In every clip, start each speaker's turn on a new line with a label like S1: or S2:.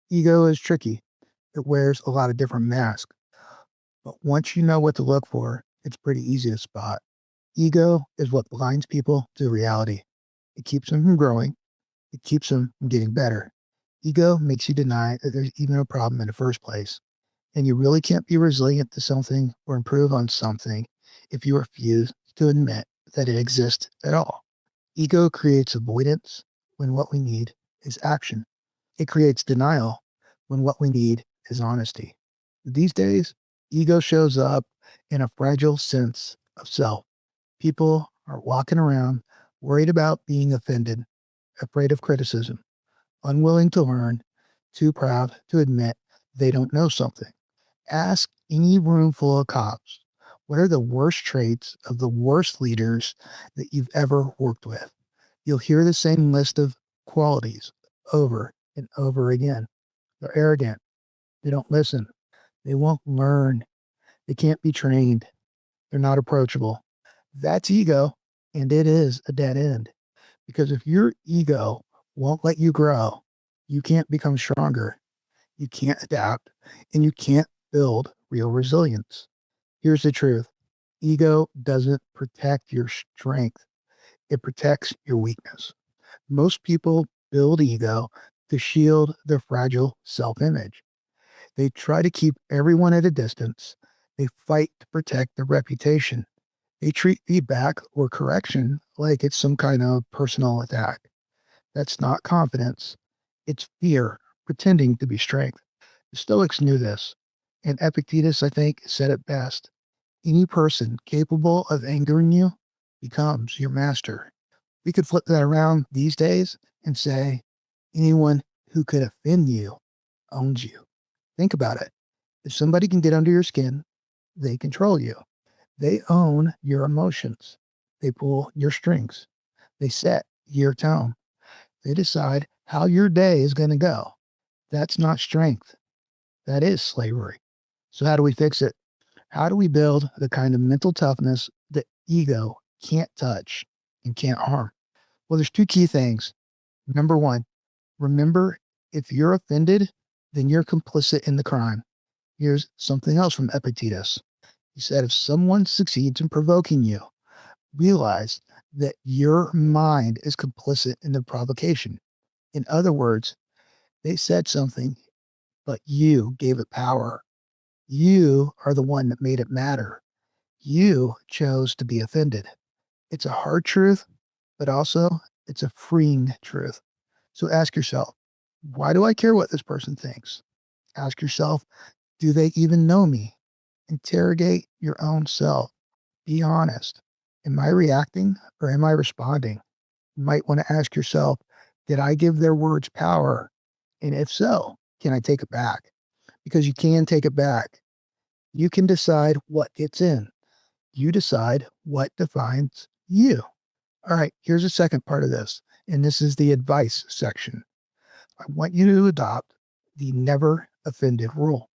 S1: Ego is tricky. It wears a lot of different masks, but once you know what to look for, it's pretty easy to spot. Ego is what blinds people to reality. It keeps them from growing. It keeps them from getting better. Ego makes you deny that there's even a problem in the first place. And you really can't be resilient to something or improve on something if you refuse to admit that it exists at all. Ego creates avoidance when what we need is action. It creates denial when what we need is honesty. These days, ego shows up in a fragile sense of self. People are walking around worried about being offended, afraid of criticism, unwilling to learn, too proud to admit they don't know something. Ask any room full of cops, what are the worst traits of the worst leaders that you've ever worked with? You'll hear the same list of qualities over and over again. They're arrogant. They don't listen. They won't learn. They can't be trained. They're not approachable. That's ego, and it is a dead end. Because if your ego won't let you grow, you can't become stronger, you can't adapt, and you can't build real resilience. Here's the truth: ego doesn't protect your strength, it protects your weakness. Most people build ego to shield their fragile self image. They try to keep everyone at a distance. They fight to protect their reputation. They treat feedback or correction like it's some kind of personal attack. That's not confidence. It's fear pretending to be strength. The Stoics knew this, and Epictetus, I think, said it best. Any person capable of angering you becomes your master. We could flip that around these days and say anyone who could offend you owns you. Think about it. If somebody can get under your skin, they control you. They own your emotions. They pull your strings. They set your tone. They decide how your day is going to go. That's not strength. That is slavery. So, how do we fix it? How do we build the kind of mental toughness that ego can't touch and can't harm? Well, there's two key things. Number one, remember, if you're offended, then you're complicit in the crime. Here's something else from Epictetus. He said, if someone succeeds in provoking you, realize that your mind is complicit in the provocation. In other words, they said something, but you gave it power. You are the one that made it matter. You chose to be offended. It's a hard truth, but also it's a freeing truth. So ask yourself, why do I care what this person thinks? Ask yourself, do they even know me? Interrogate your own self. Be honest. Am I reacting or am I responding? You might want to ask yourself, did I give their words power? And if so, can I take it back? Because you can take it back. You can decide what gets in. You decide what defines you. All right, here's the second part of this, and this is the advice section. I want you to adopt the never offended rule.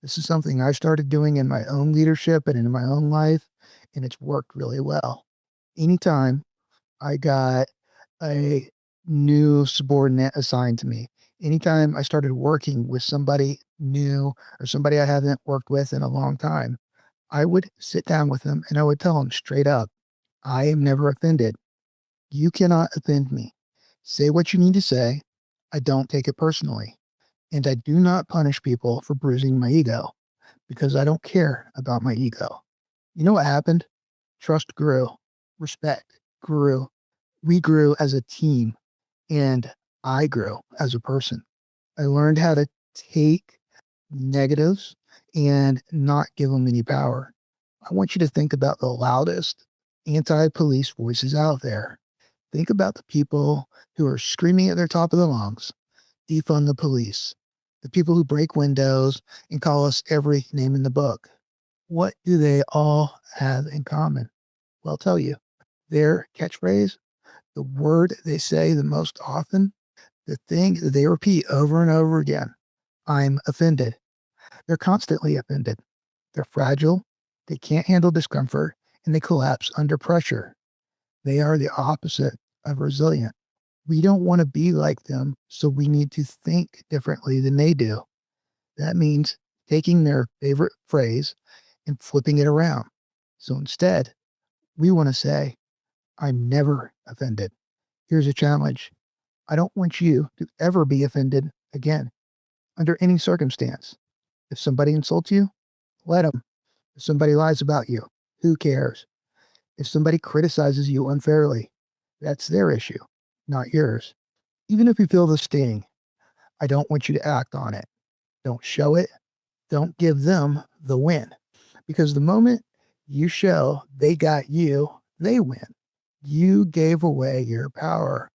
S1: This is something I started doing in my own leadership and in my own life, and it's worked really well. Anytime I got a new subordinate assigned to me, anytime I started working with somebody new or somebody I haven't worked with in a long time, I would sit down with them and I would tell them straight up, I am never offended. You cannot offend me. Say what you need to say. I don't take it personally. And I do not punish people for bruising my ego because I don't care about my ego. You know what happened? Trust grew, respect grew. We grew as a team, and I grew as a person. I learned how to take negatives and not give them any power. I want you to think about the loudest anti police voices out there. Think about the people who are screaming at their top of their lungs, defund the police, the people who break windows and call us every name in the book. What do they all have in common? Well, I'll tell you. Their catchphrase, the word they say the most often, the thing that they repeat over and over again: I'm offended. They're constantly offended. They're fragile. They can't handle discomfort and they collapse under pressure. They are the opposite of resilient. We don't want to be like them, so we need to think differently than they do. That means taking their favorite phrase and flipping it around. So instead, we want to say, I'm never offended. Here's a challenge. I don't want you to ever be offended again, under any circumstance. If somebody insults you, let them. If somebody lies about you, who cares? If somebody criticizes you unfairly, that's their issue, not yours. Even if you feel the sting, I don't want you to act on it. Don't show it. Don't give them the win. Because the moment you show they got you, they win. You gave away your power.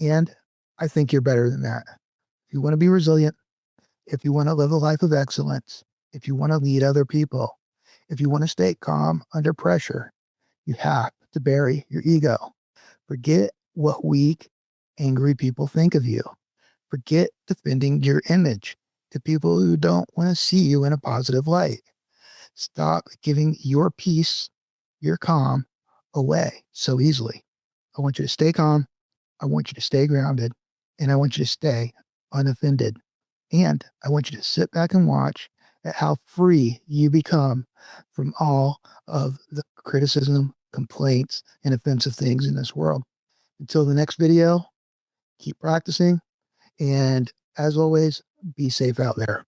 S1: And I think you're better than that. If you want to be resilient, if you want to live a life of excellence, if you want to lead other people, if you want to stay calm under pressure, you have to bury your ego. Forget what weak, angry people think of you. Forget defending your image to people who don't want to see you in a positive light. Stop giving your peace, your calm, away so easily. I want you to stay calm. I want you to stay grounded. And I want you to stay unoffended. And I want you to sit back and watch at how free you become from all of the criticism, complaints, and offensive things in this world. Until the next video, keep practicing. And as always, be safe out there.